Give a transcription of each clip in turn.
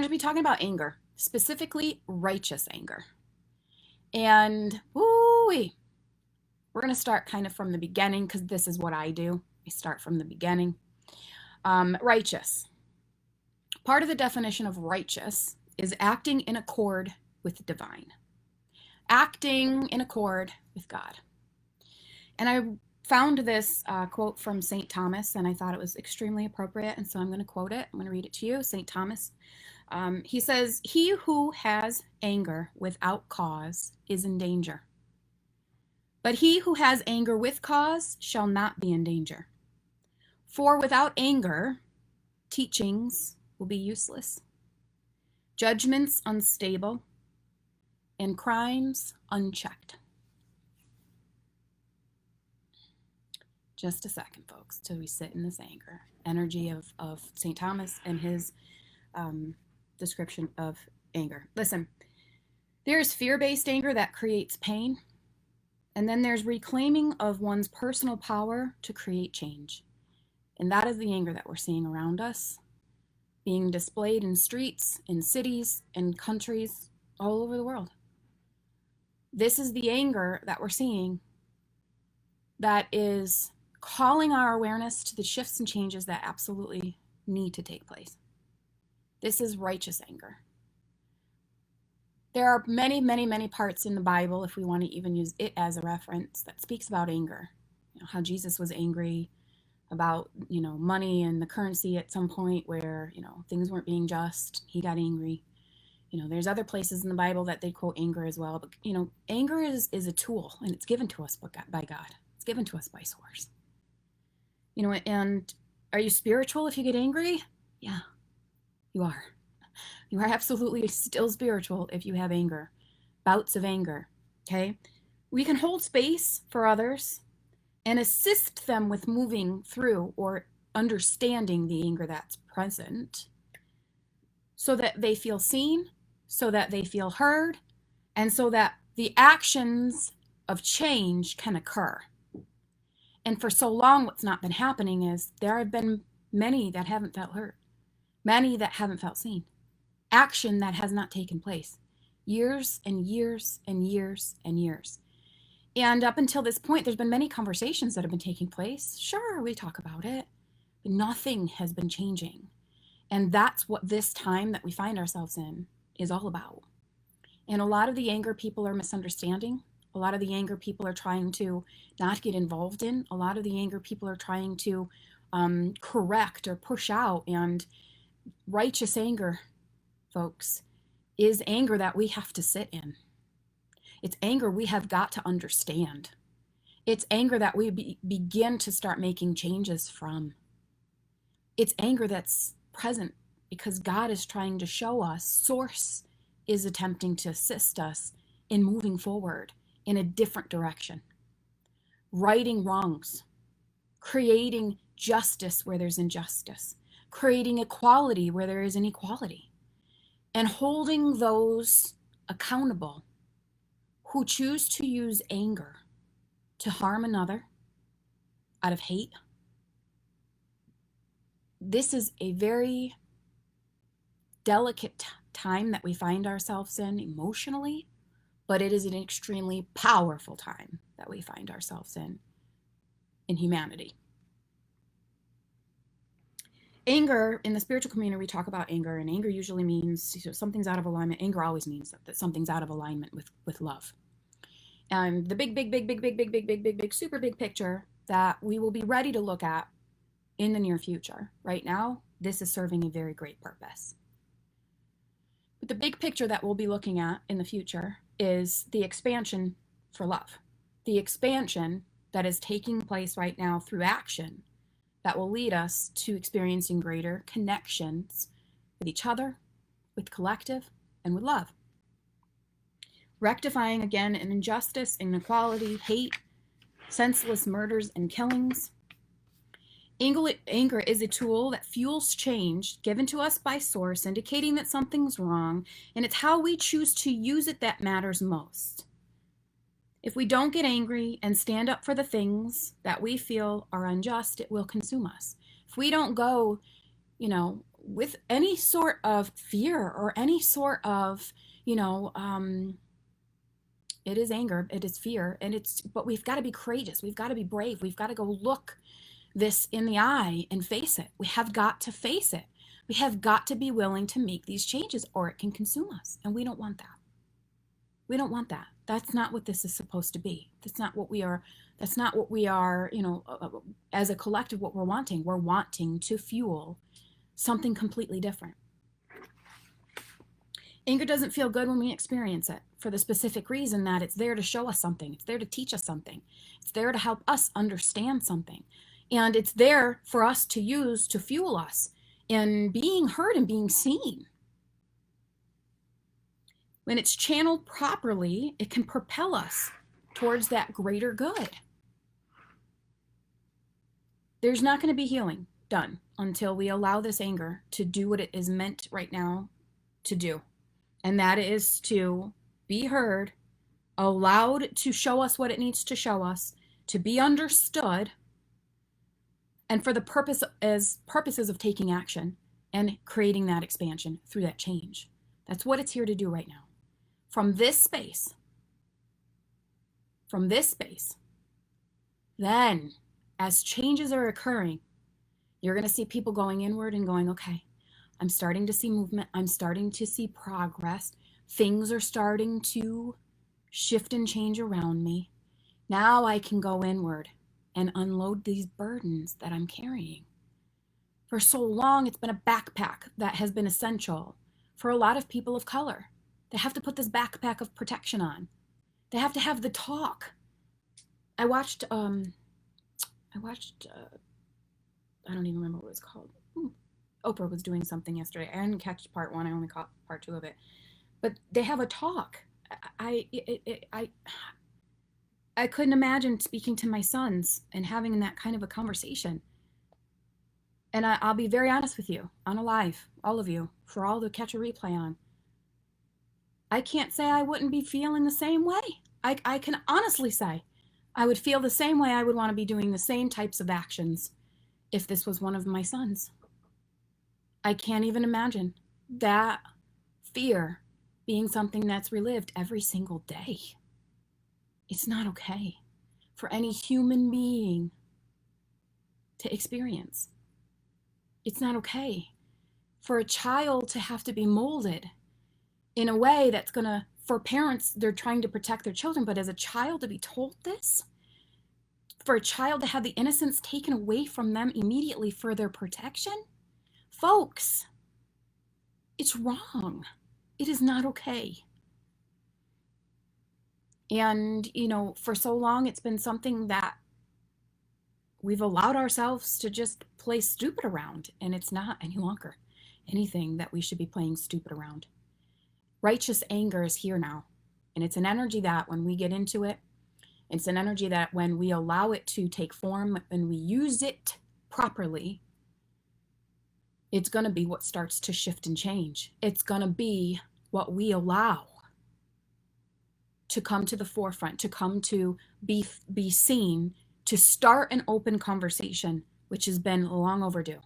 to be talking about anger, specifically righteous anger. And woo-wee, we're going to start kind of from the beginning because this is what I do. I start from the beginning. Righteous. Part of the definition of righteous is acting in accord with the divine, acting in accord with God. And I found this quote from St. Thomas, and I thought it was extremely appropriate, and so I'm going to quote it. I'm going to read it to you. St. Thomas, he says, "He who has anger without cause is in danger. But he who has anger with cause shall not be in danger. For without anger, teachings will be useless, judgments unstable, and crimes unchecked." Just a second, folks, till we sit in this anger energy of St. Thomas and his description of anger. Listen, there's fear-based anger that creates pain, and then there's reclaiming of one's personal power to create change. And that is the anger that we're seeing around us, being displayed in streets, in cities, in countries all over the world. This is the anger that we're seeing that is calling our awareness to the shifts and changes that absolutely need to take place. This is righteous anger. There are many, many, many parts in the Bible, if we want to even use it as a reference, that speaks about anger. You know, how Jesus was angry about, money and the currency at some point where, things weren't being just. He got angry. There's other places in the Bible that they quote anger as well. But, anger is a tool, and it's given to us by God. It's given to us by source. And are you spiritual if you get angry? Yeah, you are. You are absolutely still spiritual if you have anger, bouts of anger, okay? We can hold space for others and assist them with moving through or understanding the anger that's present so that they feel seen, so that they feel heard, and so that the actions of change can occur. And for so long, what's not been happening is there have been many that haven't felt heard, many that haven't felt seen, action that has not taken place, years and years and years and years. And up until this point, there's been many conversations that have been taking place. Sure, we talk about it, but nothing has been changing. And that's what this time that we find ourselves in is all about. And a lot of the anger people are misunderstanding. A lot of the anger people are trying to not get involved in. A lot of the anger people are trying to correct or push out. And righteous anger, folks, is anger that we have to sit in. It's anger we have got to understand. It's anger that we begin to start making changes from. It's anger that's present because God is trying to show us, Source is attempting to assist us in moving forward in a different direction, righting wrongs, creating justice where there's injustice, creating equality where there is inequality, and holding those accountable who choose to use anger to harm another out of hate. This is a very delicate time that we find ourselves in emotionally, but it is an extremely powerful time that we find ourselves in humanity. Anger, in the spiritual community, we talk about anger, and anger usually means something's out of alignment. Anger always means that something's out of alignment with love. And the big, super big picture that we will be ready to look at in the near future. Right now, this is serving a very great purpose. But the big picture that we'll be looking at in the future is the expansion for love. The expansion that is taking place right now through action that will lead us to experiencing greater connections with each other, with collective, and with love. Rectifying again an injustice, inequality, hate, senseless murders and killings. Anger is a tool that fuels change given to us by Source, indicating that something's wrong, and it's how we choose to use it that matters most. If we don't get angry and stand up for the things that we feel are unjust, it will consume us. If we don't go, with any sort of fear or any sort of, you know, it is anger, it is fear, but we've got to be courageous. We've got to be brave. We've got to go look this in the eye and face it. We have got to face it. We have got to be willing to make these changes or it can consume us. And we don't want that. We don't want that. That's not what this is supposed to be. That's not what we are. That's not what we are, as a collective, what we're wanting. We're wanting to fuel something completely different. Anger doesn't feel good when we experience it for the specific reason that it's there to show us something. It's there to teach us something. It's there to help us understand something. And it's there for us to use to fuel us in being heard and being seen. When it's channeled properly, it can propel us towards that greater good. There's not going to be healing done until we allow this anger to do what it is meant right now to do. And that is to be heard, allowed to show us what it needs to show us, to be understood, and for the purposes of taking action and creating that expansion through that change. That's what it's here to do right now. From this space, then as changes are occurring, you're going to see people going inward and going, okay, I'm starting to see movement. I'm starting to see progress. Things are starting to shift and change around me. Now I can go inward and unload these burdens that I'm carrying. For so long, it's been a backpack that has been essential for a lot of people of color. They have to put this backpack of protection on. They have to have the talk. I watched, I don't even remember what it was called. Oprah was doing something yesterday. I didn't catch part one. I only caught part two of it. But they have a talk. I couldn't imagine speaking to my sons and having that kind of a conversation. And I'll be very honest with you, on a live, all of you, for all to catch a replay on. I can't say I wouldn't be feeling the same way. I can honestly say I would feel the same way. I would want to be doing the same types of actions if this was one of my sons. I can't even imagine that fear being something that's relived every single day. It's not okay for any human being to experience. It's not okay for a child to have to be molded in a way that's gonna, for parents, they're trying to protect their children, but as a child to be told this, for a child to have the innocence taken away from them immediately for their protection, folks, it's wrong. It is not okay. And, for so long, it's been something that we've allowed ourselves to just play stupid around, and it's not any longer anything that we should be playing stupid around. Righteous anger is here now, and it's an energy that when we get into it, it's an energy that when we allow it to take form and we use it properly, it's going to be what starts to shift and change. It's going to be what we allow to come to the forefront, to come to be seen, to start an open conversation, which has been long overdue.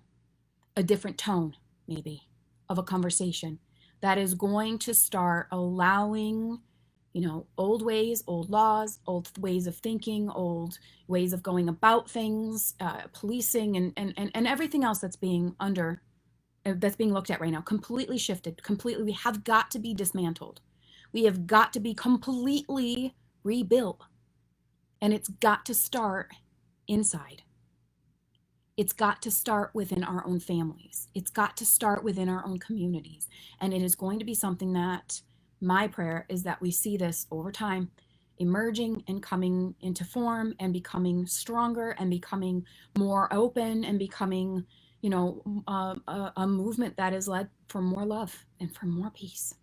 A different tone, maybe, of a conversation that is going to start allowing, old ways, old laws, old ways of thinking, old ways of going about things, policing, and everything else that's being looked at right now, completely shifted, completely. We have got to be dismantled. We have got to be completely rebuilt. And it's got to start inside. It's got to start within our own families. It's got to start within our own communities. And it is going to be something that my prayer is that we see this over time emerging and coming into form and becoming stronger and becoming more open and becoming, a movement that is led for more love and for more peace.